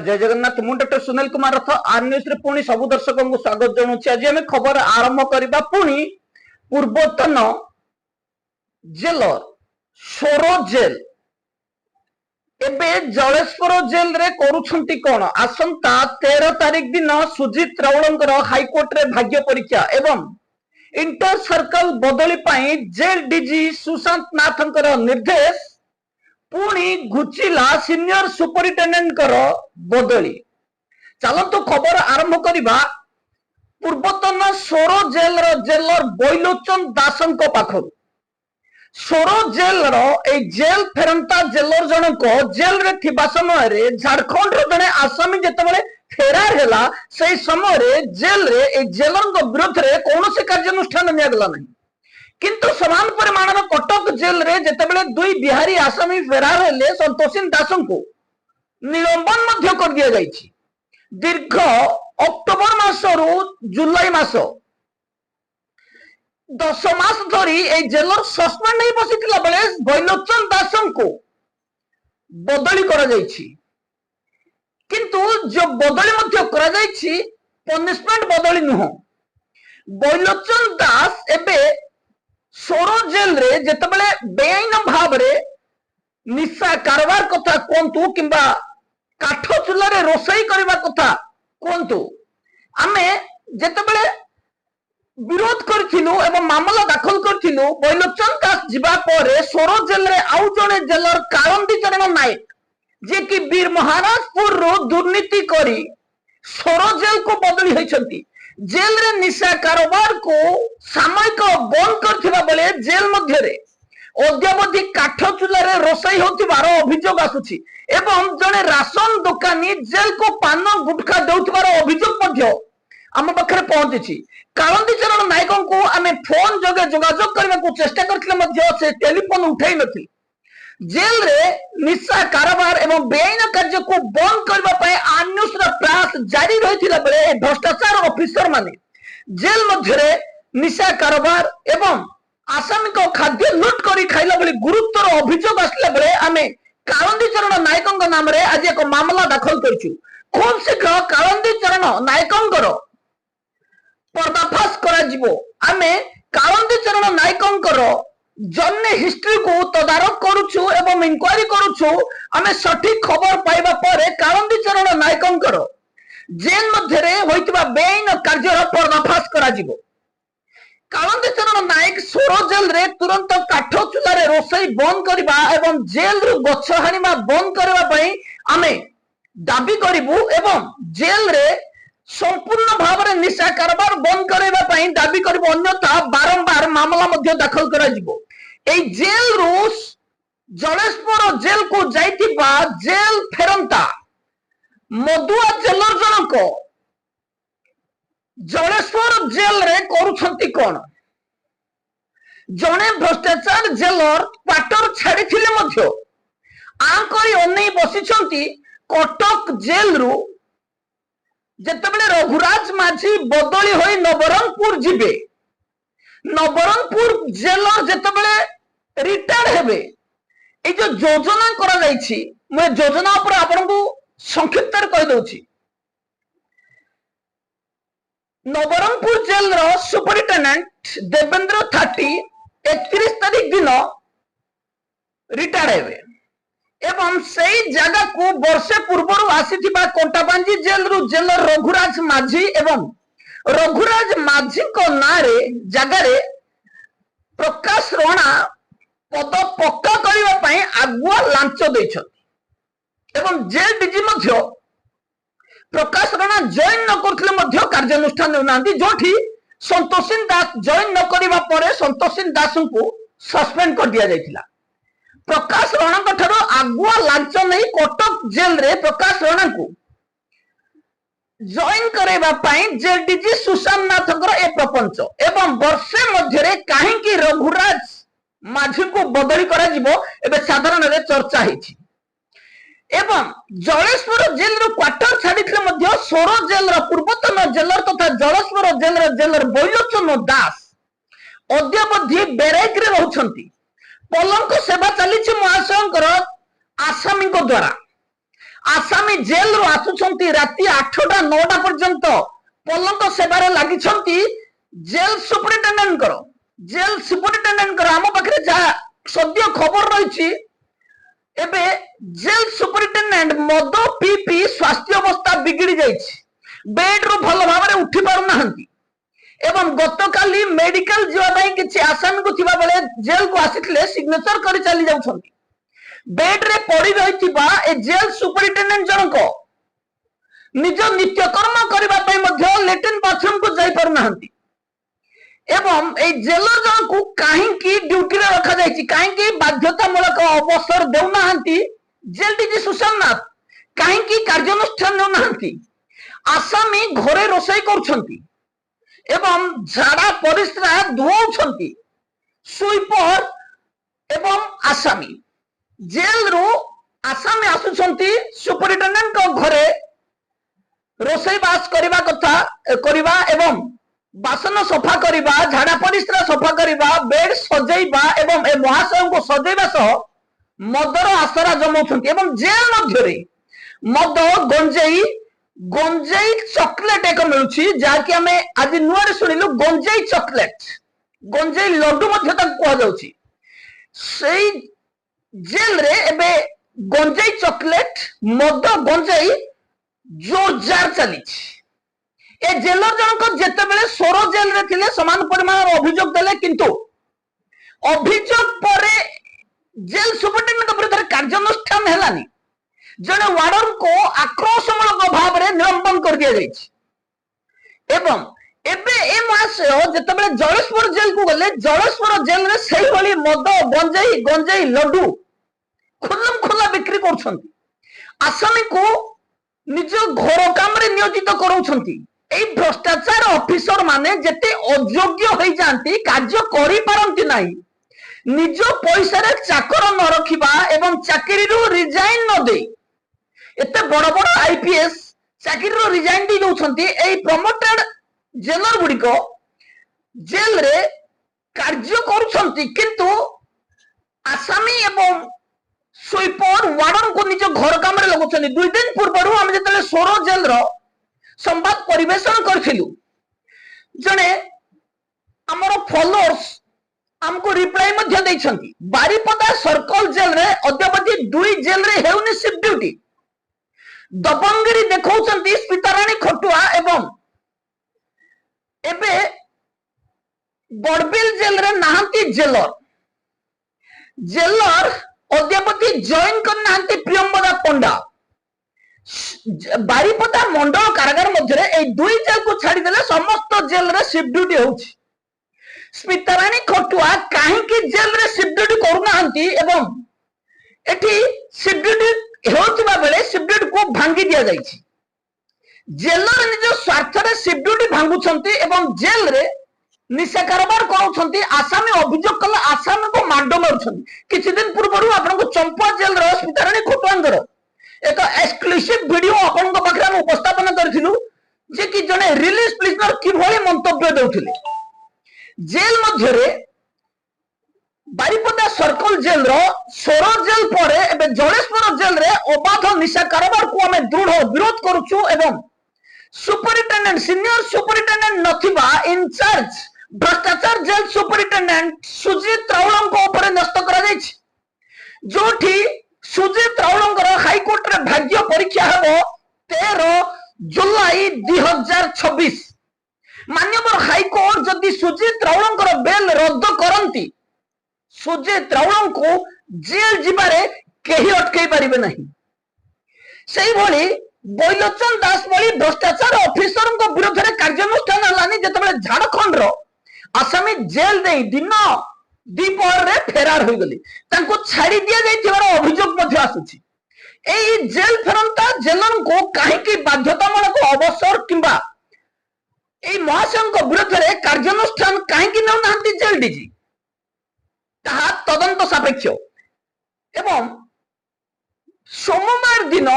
जय जगन्नाथ मु डॉक्टर सुनील कुमार रथ R news रे पुणी सब दर्शक को स्वागत जनाऊँ। आज आम खबर आरंभ करबा पुणी पूर्वतन जेलर सोरो जेल एबे जलेश्वर जेल रे करूछंती कोन। आसंता 13 तारिख दिन सुजित राउलंकर हाईकोर्ट रे भाग्य परीक्षा एवं इंटर सर्कल बदली पाई जेल डीजी सुशांत नाथंकर निर्देश पुणी घुचिला सीनियर सुपरिटेंडेंट बदली। चलतु खबर आरंभ करबा पूर्वतन सोरो जेल जेलर बैलोचन दासंक पाखरु। सोरो जेल जेल फेरंता जेलर जनक जेल रे थिबा समय रे झारखंड रो जने आसामी जेतेबेले फेरार हैला सेही समय रे जेल रे ए जेलर विरोध रे कोनोसे कार्यानुष्ठान नियागला नहीं। किंतु समान परिमाणर कटक जेल रे जेतेबेले दुई बिहारी आसामी फेरार हेले संतोषिन दासंको निलंबन मध्य कर दिया जायछि। दीर्घ अक्टोबर मासरु जुलाई मास 10 मास धरी ए जेलर सस्पेंड नहीं बसिथिला बेले बैलोचन दासंको बदली करा जायछि। किंतु जो बदली मध्य करा जायछि पनिशमेंट बदली नुह। बैलोचन दास एबे सोरो जेल रे जेतेबेले बेआईन भाव रे निशा कारबार कथा कोंतु किंबा काठ चुला रे रोसई करबा कथा कोंतु आमे जेतेबेले विरोध करथिलु एवं मामला दाखल करथिलु बैलोचन दास जिबा परे सोरो जेल रे आउ जने जेलर कालंदी चरण नायक जे कि वीर महाराजपुर रो दुर्नीति करी सोरो जेल को बदली होइछंती। जेल रे निशा कारोबार को सामयिक बंद करथिबा बेले जेल मध्य रे अद्यावधि काठ चुला रे रोसई होथिबार अभियोग आसुछि एवं जने राशन दुकानी जेल को पान गुटखा देउथिबार अभियोग मध्य आम पाखरे पहुंची। कालंदी चरण नायक को आमे फोन जोगे जोगाजोग करबा को चेष्टा करथिले मध्य से टेलीफोन उठाई नथि। जेल रे निशा कारोबार एवं बेआईन कार्य को बंद करबा पय आन्युष्र प्रयास जारी रहिथिला बेले भ्रष्टाचार ऑफिसर माने जेल मध्य रे निशा कारोबार एवं आसामी को खाद्य लूट करी खाइला बेले गुरुतर अभियोग आसला बेले आमे कालंदी चरण नायकंक नाम रे आज एक मामला दाखल करछु। खूब शीघ्र कालंदी चरण नायकंकर पर्दाफाश करा जिवो। आमे कालंदी चरण नायकंकर जन्ने हिस्ट्री को तदारक करुछु एवं इंक्वायरी करुछु। आमे सठिक खबर पाइबा परे कालंदी चरण नायकंकर जेल मध्य रे होइतबा बेआईन कार्यर पर्दाफाश करा जिवो। कालंदी चरण नायक सोरो जेल रे तुरंत काठ चुला रे रोसई बंद करबा एवं जेल रु गछ हानिबा बंद करबा पई आमे दाबी करिवु एवं जेल रे संपूर्ण भाव रे निशा कारबार बंद करबा पई दाबी करिवु। अन्यथा बारंबार मामला मध्य दाखल करा जिवो। ए जेल रु जलेश्वर जेल को जाइतिबा जेल फेरंता मधुआ जेलर जनक जलेश्वर जेल रे करूछंती कोन। जने भ्रष्टाचार जेलर क्वार्टर छाड़िथिले मध्य आंकरी अनै बसिछंती कटक जेल रु जेतेबेले रघुराज माझी बदली होई नवरंगपुर जिबे। नवरंगपुर जेलर जेतेबेले रिटायर्ड हेबे ए जो योजना करा जायछि मैं योजना ऊपर आपनको संक्षिप्त रे कह दउछि। नवरंगपुर जेल रो सुपरिटेंडेंट देवेंद्र 31 तारीख दिन रिटायर्ड हेबे एवं सही जगह को वर्षे पूर्व आसीथिबा कोंटाबांजी जेल रु जेलर रघुराज माझी एवं रघुराज माझी को नारे जगह रे प्रकाश राणा पद पक्का करबा पई आगुआ लांच दैछथि एवं जेल डीजी मध्य प्रकाश राणा जॉइन न करथिले मध्य कार्यानुष्ठान देउनांती। जोठी संतोषिन दास जॉइन न करबा परे संतोषिन दास को सस्पेंड कर दिया जायतिला। प्रकाश राणा कठरो आगुआ लांच नहीं कटक जेल रे प्रकाश राणा को जॉइन करेबा पई जेल डीजी सुशांत नाथकर ए प्रपंच एवं वर्षे मध्य रे काहे कि रघुराज माझी को बदली करा जिवो एबे साधारण रे चर्चा हिछि। एवं जलेश्वर जेल रो क्वार्टर छाडिथिले मध्य सोरो जेल रो पूर्वतन जेलर तथा जलेश्वर जेलर बैलोचन दास अद्यावधि बेरेक रे रहउछंती। पलंक सेवा चली महाशयकर आसामी द्वारा आसामी जेल रु आसुछंती राति 8टा 9टा पर्यंत पलंक सेवारे लागिछंती जेल सुपरिटेंडेंट करो जेल सुपरिटेंडेंट करो आम पाखरे जा सद्य खबर रही एबे जेल सुपरिटेंडेंट मद पी पी स्वास्थ्य अवस्था बिगड़ी जाइछि बेड रु भल भाव में उठी पारु नाहंती एवं गतकाली मेडिकल जीवा किसी आसामी को थिबा बेले जेल को आसिथिले सिग्नेचर करि चली जाउछंती बेड रे पड़ी रहिथिबा ए जेल सुपरिटेंडेंट जनक निज नित्यकर्म करबा पई मध्य लेट्रिन बाथरूम को जाई पारु नाहंती एवं ए जेलर जन को काहेकि ड्यूटी रे रखा जाइछि काहेकि बाध्यतामूलक अवसर देउ नाहंती जेल डीजी सुशांत नाथ काहेकि कार्यानुष्ठान नेउ नाहंती आसामी घरे रोषई करुछंती एवं झाड़ा परिस्रा धुआउछंती सुइपर एवं आसामी जेल रो आसामी आसुछंती सुपरिटेंडेंट को घरे रोषई बास करबा कथा करबा एवं बासन सफा करबा झाड़ा परिस्रा सफा करबा बेड सजेइबा एवं ए महाशय को सजेइबा सह मदर आसरा जमाउछंती एवं जेल मध्यरे मद गंजेई गंजेई चॉकलेट एक मिलुछि जाकि हमें आज नुआरे सुनिलु गंजेई चॉकलेट गंजेई लड्डू मध्य तक कह जाउछि सेई जेल रे एबे गंजेई चॉकलेट मद गंजेई जोरजार चलीछि ए जेलर जनक जेते बेले सोरो जेल रे थिले समान परिमाण अभियोग देले किंतु अभियोग परे जेल सुपरिटेंडेंट विरुद्ध कार्यानुष्ठान हेलानी जने वार्डन को आक्रोशमूलक भाव में निलंबन कर दिया जाइछि एवं एबे ए महाशय जेतेबेले जलेश्वर जेल को गले जलेश्वर जेल रे सेही भली मद गंजेई गंजेई लड्डू खुल्लम खुल्ला बिक्री करछंती आसामी को निज घर काम रे नियोजित करूछंती एई भ्रष्टाचार ऑफिसर माने जेते अयोग्य होई जानती कार्य करि पारंती नाही निज पैसा रे चाकर न रखिबा एवं चाकरी रो रिजाइन न दे एते बड़ बड़ आईपीएस चाकरी रो रिजाइन दी दउछंती एई प्रमोटेड जेलर गुडी को जेल रे कार्य करूछंती किंतु आसामी एवं सुइपर वार्डन को निज घर काम रे लगुछंती 2 दिन पूर्व हम जेतले सोरो जेल रो संवाद परिवेशन करथिलु जने हमर फॉलोअर्स हमको रिप्लाई मध्य दैछंती बारीपदा सर्कल जेल रे अद्यावधि 2 जेल रे हेउनी शिफ्ट ड्यूटी दबंगरी देखौछंती स्मिताराणी खटुआ एवं एबे बड़बिल जेल रे नाहंती जेलर जेलर अद्यावधि जॉइन कर नाहंती प्रियंवदा पंडा बारीपदा मंडल कारागार मध्य ए 2 जेल को छाड़ी देले समस्त जेल रे शिफ्ट ड्यूटी होउछि स्मिताराणी खटुआ काहेकि जेल रे शिफ्ट ड्यूटी करूनाहंती एवं एठी शिफ्ट ड्यूटी होउथिबा बेले शिफ्ट ड्यूटी को भांगी दिया जाइछि जेलर निज स्वार्थ रे शिफ्ट ड्यूटी भांगुछंती एवं जेल रे निशा कारोबार करूछंती आसामी अभियोग कला आसामी को माडो मारुछंती किछि दिन पूर्व आपन को चंपा जेल रे स्मिताराणी खटुआंगर एक एक्सक्लूसिव वीडियो आपन को पाखरे हम उपस्थापन करथिलु जे कि जने रिलीज प्रिजनर कि भली मंतव्य देउथिले जेल मध्य रे बारीपदा सर्कल जेल रो सोरो जेल परे एबे जलेश्वर जेल रे अबाध निशा कारोबार को हमें दृढ़ विरोध करूछु एवं सुपरिटेंडेंट सीनियर सुपरिटेंडेंट नथिबा इंचार्ज भ्रष्टाचार जेल सुपरिटेंडेंट सुजीत राउलम को ऊपर नष्ट करा जाइछि जोठी सुजीत राउलंकर हाईकोर्ट रे भाग्य परीक्षा हेबो 13 जुलाई 2026 माननीय हाईकोर्ट जदि सुजीत राउलंकर बेल रद्द करंती सुजीत राउलं को जेल जिबारे केही अटकई पारिबे नहीं सेही भली बैलोचन दास भली भ्रष्टाचार ऑफिसर को विरोध रे कार्यानुष्ठान हलानी जेतेबेले झारखंड रो आसामी जेल दे दिन दीपर रे फेरार हो गली तांको छाड़ी दिया जाइथिबार अभियोग मध्य आसुछि एई जेल फेरंता जेलर को काहेकि बाध्यतामूलक अवसर किंबा एई महाशय को विरोध रे कार्यानुष्ठान काहेकि न नाहंती जेल डीजी ताहा तदंत सापेक्ष एवं सोमवार दिन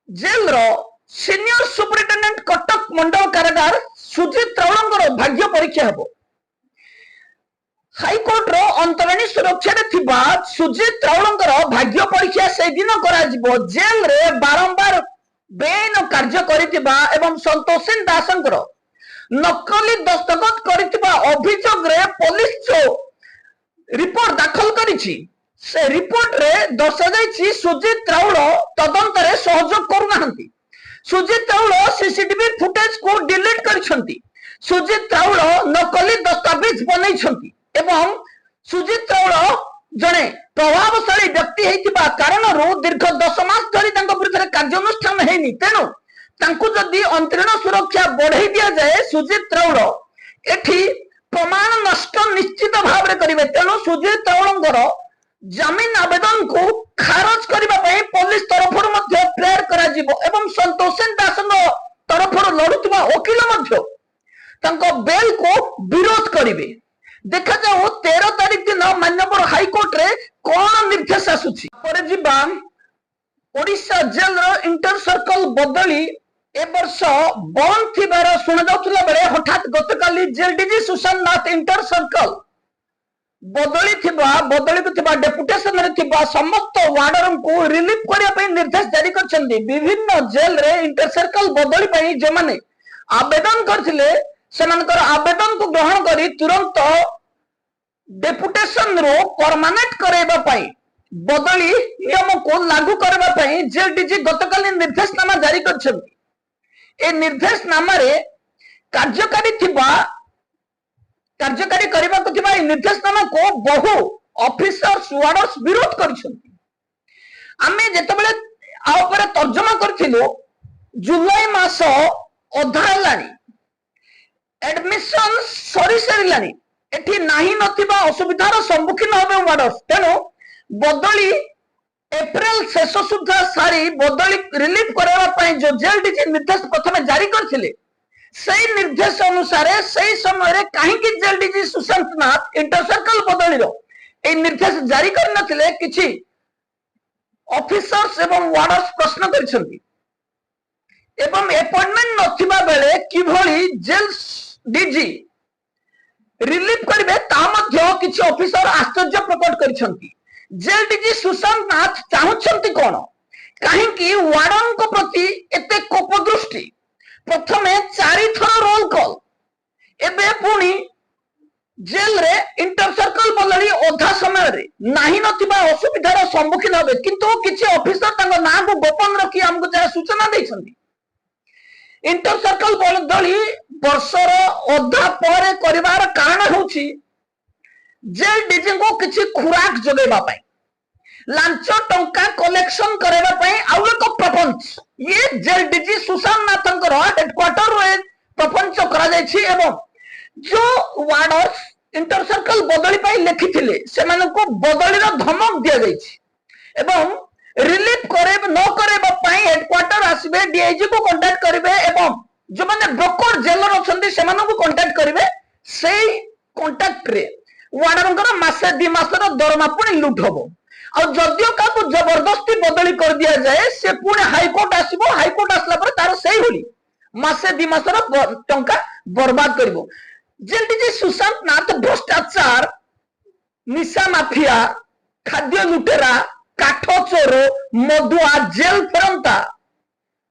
जेल रो सीनियर सुपरिटेंडेंट कटक मंडल कारागार सुजीत राउलंकर भाग्य परीक्षा हेबो हाईकोर्ट रो अंतराणी सुरक्षा रे थिबा सुजीत राउलंकर भाग्य परीक्षा से दिन करा जिवो जेल रे बारंबार बेन कार्य करितिबा एवं संतोषिन दासंकर नकली दस्तखत करितिबा अभियोग रे पुलिस जो रिपोर्ट दाखल करिछि से रिपोर्ट रे दर्शा जाइछि सुजीत राउल तदंत रे सहयोग करूनाहंती सुजीत राउल सीसीटीवी फुटेज को डिलीट करिसंती सुजीत राउल नकली दस्तावेज बनैछंती एवं सुजीत राउल जने प्रभावशाली व्यक्ति हेतिबा कारणरू दीर्घ 10 मास धरि तांको विरुद्ध कार्यानुष्ठान हेनी तेनु तांको जदि अंतरीण सुरक्षा बढ़ाई दिया जाए सुजीत राउल एठी प्रमाण नष्ट निश्चित भाव रे करिवे तेनु सुजीत राउलंकर जमीन आवेदन को खारज करबा पई पुलिस तरफरु मध्ये प्रेयर करा जिवो एवं संतोषन दासंग तरफरु लढुतबा वकील मध्ये तांको बेल को विरोध करिवे देखा जाओ 13 तारीख दिन माननीय हाईकोर्ट रे कौन निर्देश आसुची पर जिबा ओडिशा जेल रो इंटर सर्कल बदली ए वर्ष बंद थिबार सुना जाउतला बेले हठात गतकाली जेल डीजी सुशांत नाथ इंटर सर्कल बदली डेपुटेशन रे थिबा समस्त वार्डर को रिलीफ करिया पई निर्देश जारी करछन्दी विभिन्न जेल रे इंटर सर्कल बदली पई जे माने आवेदन करथिले सेमानकर आवेदन को ग्रहण करी तुरंत डेपुटेशन रो परमानेंट करेबा पई बदली नियम को लागू करबा पई जेल डीजी गतकाली निर्देशनामा जारी करछन्ती ए निर्देशनामा रे कार्यकारी करबा को थिबा ए निर्देशनामा को बहु ऑफिसर्स वार्डर्स विरोध करछन्ती आमे जेतबेले आ ऊपर तर्जमा करथिलो जुलाई मास अधा लानी एडमिशन सरी सरीलानी एठी नाही नथिबा असुविधार सम्मुखीन होबे वार्डर्स तेनो बदली एप्रिल शेष सुद्धा सारी बदली रिलीफ करबा पई जो जेल डीजी निर्देश प्रथमे जारी करथिले सेही निर्देश अनुसार सेही समय रे काहे कि जेल डीजी सुशांत नाथ इंटर सर्कल बदली रो ए निर्देश जारी कर नथिले किछि ऑफिसर्स एवं वार्डर्स प्रश्न करछन्ती एवं अपॉइंटमेंट नथिबा बेले किभली जेल डीजी रिलीफ करिवे ता मध्ये किछि ऑफिसर आश्चर्य प्रकट करिसंती जेल डीजी सुशांत नाथ चाहुछंती कोन काहे कि वार्डन को प्रति एते कोप दृष्टि प्रथमे 4 थर रोल कॉल एबे पुनी जेल रे इंटर सर्कल बदली ओधा समय रे नाही नथिबा असुविधार सम्मुखीन होबे किंतु किछि ऑफिसर तांको नाम को गोपन रखी हमको जरा सूचना दैछंती इंटर सर्कल बदली वर्षर अधा पर करिवार कारण होछि जेल डीजी को किछि खुराक जोगेबा पई लांच टंका कलेक्शन करेबा पई आउ एक प्रपंच ये जेल डीजी सुशांत नाथंकर हेडक्वार्टर रे प्रपंच करा जायछि एवं जो वार्डर्स इंटर सर्कल बदली पई लिखिथिले सेमान को बदली रो धमक दिया जायछि एवं रिलीफ करे न करेबा पई हेडक्वार्टर आसीबे डीआईजी को कांटेक्ट करिवे एवं जो माने ब्रोकर जेलर अछंती सेमान को कांटेक्ट करिवे सेही कांटेक्ट रे वार्डरंकर मासे 2 मासर दरमा पुणी लूट हबो आ जदियो का को जबरदस्ती बदली कर दिया जाए से पुणे हाईकोर्ट आसीबो हाईकोर्ट आसला पर तार सेही होली मासे 2 मासर टंका बर्बाद करबो जेल डीजी सुशांत नाथ भ्रष्टाचार निशा माफिया खाद्य लुटेरा काठ चोर मधुआ जेल फेरंता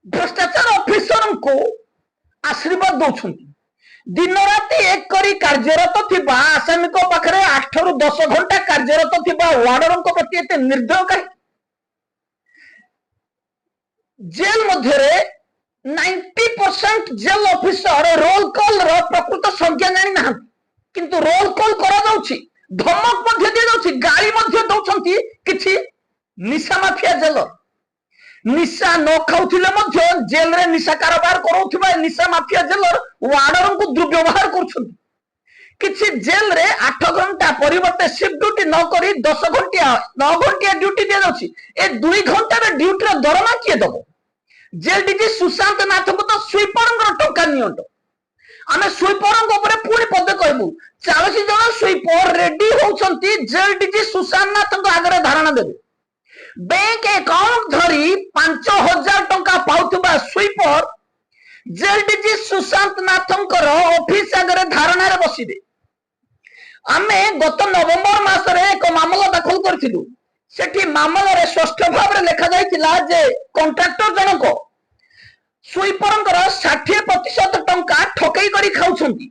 भ्रष्टाचार ऑफिसर को आशीर्वाद दौरान दिन राति एक करी कार्यरत थिबा आसामी को पाखरे 8 रु 10 घंटा कार्यरत थिबा वार्डर को प्रति एते निर्दय काहे जेल मध्यरे 90% जेल ऑफिसर रोल कॉल रो प्रकृत संख्या जानि ना किंतु रोल कॉल करा जाउछि धमक मध्य दे जाउछि गाली मध्य दउछंती किछि निशा माफिया जेल निशा न खाउथिले मध्य जेल रे निशा कारोबार करूथिबा निशा माफिया जेलर वार्डर को दुर्व्यवहार करछंती किछि जेल रे 8 घंटा परिवर्ते शिफ्ट ड्यूटी न करी 10 घंटा 9 घंटा ड्यूटी दे जाउछि ए 2 घंटा रे ड्यूटी रो दरमा किए दबो जेल डीजी सुशांत नाथ को तो स्वीपर टंका नियंट आमे स्वीपर ऊपर पूरी पद कहबू 40 जन स्वीपर रेडी होउछंती जेल डीजी सुशांत नाथ को आगरे धारणा देबे बैंक अकाउंट धरी 5000 टंका पाउथबा स्वीपर जेल डीजी सुशांत नाथंकर ऑफिस आगरे धारणा रे बसिबे आमे गत नवेम्बर मासरे एक मामला दाखल करथिलु सेठी मामलारे स्पष्ट भाव लिखा जाइतिला जे कॉन्ट्रैक्टर जनक स्वीपरंकर 60% टंका ठकई करी खाउछंती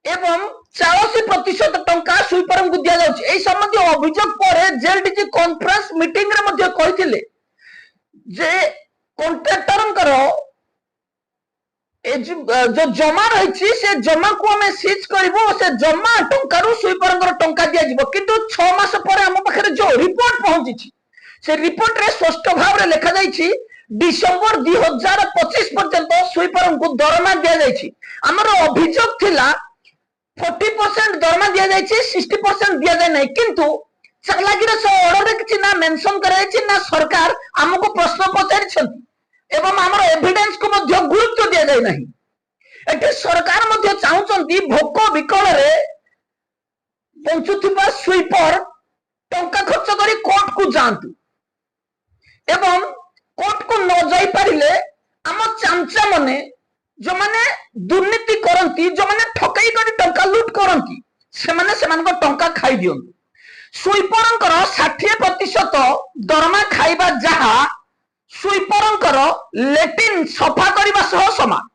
एवं 40% टंका स्वीपर को दिया जाउछि। एई संबंधी अभियोग पर जेल डीजी कॉन्फ्रेंस मीटिंग रे मध्ये कहिथिले जे कॉन्ट्रैक्टरंकर जो जमा रही से जमा को आम सीज करूँ से जमा टंकार स्वीपर टंका दि जाव किंतु 6 मास पर आम पाखे जो रिपोर्ट पहुंची से रिपोर्ट रे स्पष्ट भाव में लिखा जाइए डिसेम्बर 2025 पर्यंत स्वीपर को दरमा दि जाइए। आमर अभियोग थिला 40% दरमा दि जाइए 60% दि जाए ना किंतु चालाकीर से ऑर्डर किसी ना मेंशन कराई ना सरकार आमको प्रश्न पचारि एवं आमर एविडेंस को मध्य गुरुत्व दिया जाए नहीं। एटे सरकार मध्य चाहूचंती भोक विकल रे बंचुथिबा स्वीपर टंका खर्च करी कोर्ट को जांतु एवं कोर्ट को न जाई पारिले आम चामचा मने जो माने दुर्नीति करंती जो माने ठकई करी टंका लूट करंती से माने सेमान को टंका खाई दियंतु। स्वीपरंकर 60% दरमा खाइबा जहा स्वीपरंकर लेटिन सफा करबा सह समान।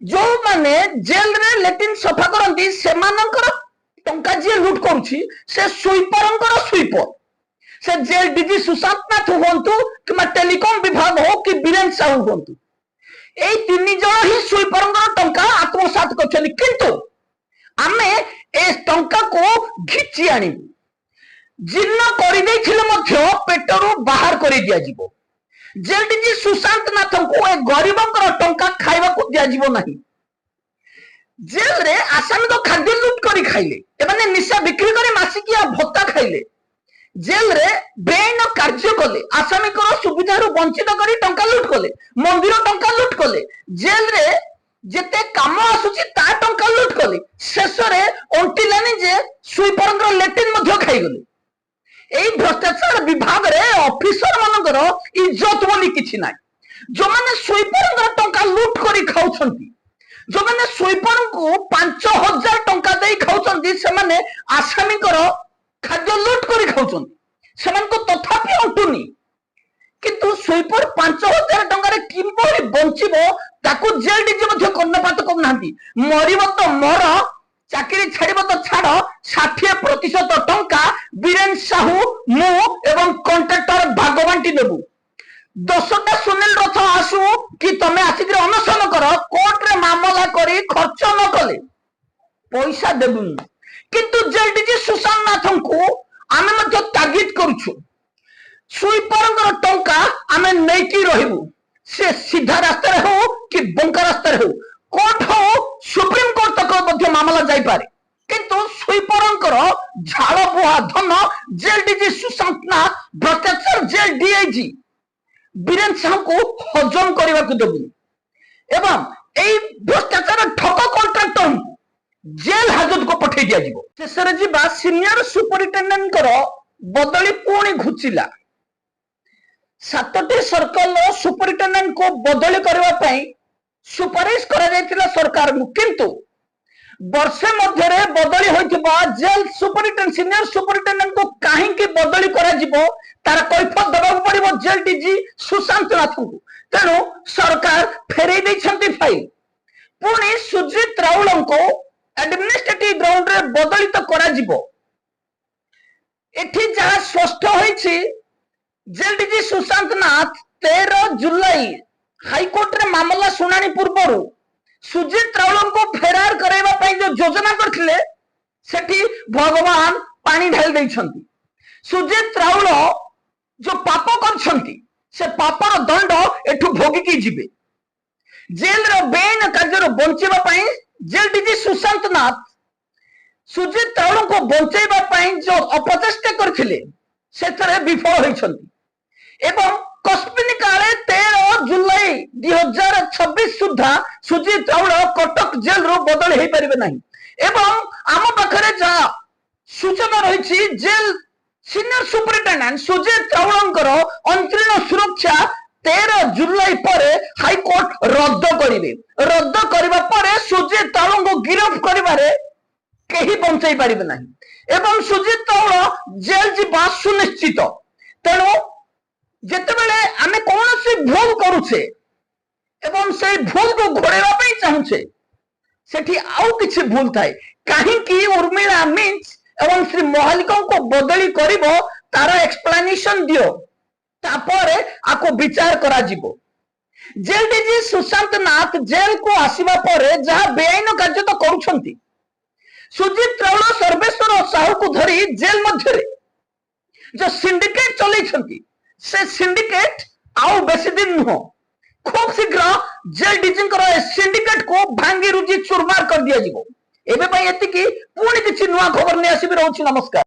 जो माने जेल रे लेटिन सफा करंती सेमानंकर टंका जे लूट करूछि से स्वीपरंकर स्वीपर से जेल डीजी सुशांत नाथ होंतु कि टेलीकॉम विभाग हो कि बीरेन साहू होंतु एई तीन जण ही स्वीपरंकर टंका आत्मसात करछनि किंतु आमे ए टंका को घिची आनिबु जीर्ण करि दैथिले मध्य पेटरो बाहर करि दिया जिवो। जेल डीजी सुशांत नाथ को एक गरीबंकर टंका खाइबा को दिया जीवो नहीं। जेल रे आसामी तो खाद्य लूट करी खाइले एमाने निशा बिक्री करी मासिकिया भत्ता खाइले जेल रे बेन कार्य कले आसामी को सुविधा रु वंचित करी टंका लूट कले मंदिर टंका लूट कले जेल रे जेते काम आसुची ता टंका लूट कले शेष रे अंटिलानी जे स्वीपरंकर लेटिन मध्य खाइ गले। एई भ्रष्टाचार विभाग रे ऑफिसर मानकर इज्जत बोली किछि नाइ जो माने स्वीपर टंका लूट करी खाउछंती जो माने स्वीपर को 5000 टंका देई खाउछंती से माने आसामी करो खाद्य लूट करी खाउछंती सेमान को तथापि अंटुनी किंतु स्वीपर 5000 टंका रे किंपरि बंचिबो ताकू जेल डीजी मध्य कर्णपात करनांती मरिबो तो मर चाकरी छाड़ब तो छाड़ 60% टंका बीरेन साहू मु एवं कॉन्ट्रैक्टर भागवांटी नेबु 10टा सुनील रथ आसु कि तमे आसिक अनशन कर कोर्ट रे मामला करी खर्च न कले पैसा देबु किंतु जेल डीजी सुशांत नाथ को आमे मध्य तागिद करूछु स्वीपर टंका आमे नेकी रहिबु से सीधा रास्ता रे हो कि बंका रास्ता रे हो कोर्ट हो सुप्रीम कोर्ट तक मध्य मामला जाई पारे किंतु स्वीपरंकर झाड़ बुहा धन जेल डीजी सुशांत नाथ भ्रष्टाचार जेल डीआईजी बीरेन साहू को हजम करने को देबुनी एवं एई भ्रष्टाचार ठक कॉन्ट्रैक्टर जेल हाजत को पठे दिया जिवो। शेषरे जिबा सीनियर सुपरिटेंडेंट बदली पुणी घुचिला 7टी सर्कल सुपरिटेंडेंट को बदली करबा पई सुपारिश करा जायतिला सरकार किंतु वर्षे मध्य बदली होइथिबा जेल सुपरिटेंडेंट सीनियर सुपरिटेंडेंट को काहे की बदली करा जिवो तार कैफत देबा पड़िबो जेल डीजी सुशांत नाथ को तेणु सरकार फेरै दैछंती फाइल पुणी सुजीत राउल को एडमिनिस्ट्रेटिव ग्राउंड रे बदलित करा जिवो। एठी जहा स्पष्ट होइछि जेल डीजी सुशांत नाथ 13 जुलाई हाईकोर्ट रे मामला सुनानी पूर्व सुजीत राउल को फेरार कराइबा पई जो योजना करथिले सेठी भगवान पानी ढाल दैछंती। सुजीत राउल जो पाप करछंती से पापर दंड एठु भोगी की जिबे जेल रो बेन कार्य बंचेबा पई जेल डीजी सुशांत नाथ सुजीत राउल को बंचेबा पई जो अपचेष्टा करथिले सेथरे विफल होइछंती एवं कस्मिन काले 13 जुलाई 2026 सुधा सुजीत राउल कटक जेल रो बदल हे परिबे नाही एवं आम पाखरे जा सूचना रही जेल सीनियर सुपरिटेंडेंट सुजीत राउलंकर अंतरीण सुरक्षा 13 जुलाई पर हाईकोर्ट रद्द करिवे रद्द करबा पर सुजीत राउल को गिरफ्त करिबारे केही बंचाई पारिबे नाही एवं सुजित राउल जेल जीवा सुनिश्चित तेणु जेतेबेले आमे कौनसी भूल करूछे एवं से भूल को घोड़ेवा पे चाहूछे सेठी आउ किछि भूल थाए कहीं की उर्मिला मीन्स एवं श्री महालिक को बदली करिवो तार एक्सप्लेनेशन दियो तापरे आको विचार करा जिवो जेल डीजी सुशांत नाथ जेल को आसीबा परे जहा बेआईन कार्य तो करूछंती सुजित राउल सर्वेश्वर साहू को धरी जेल मध्य रे जो सिंडिकेट चलैछंती से सिंडिकेट आउ बेसी दिन नुह खूब शीघ्र जेल डीजी सिंडिकेट को भांगी रुजी चुरमार कर दिया जिवो एबे पई एतिकी पुणी किछि नुआ खबर नै आसीबे रहउछि नमस्कार।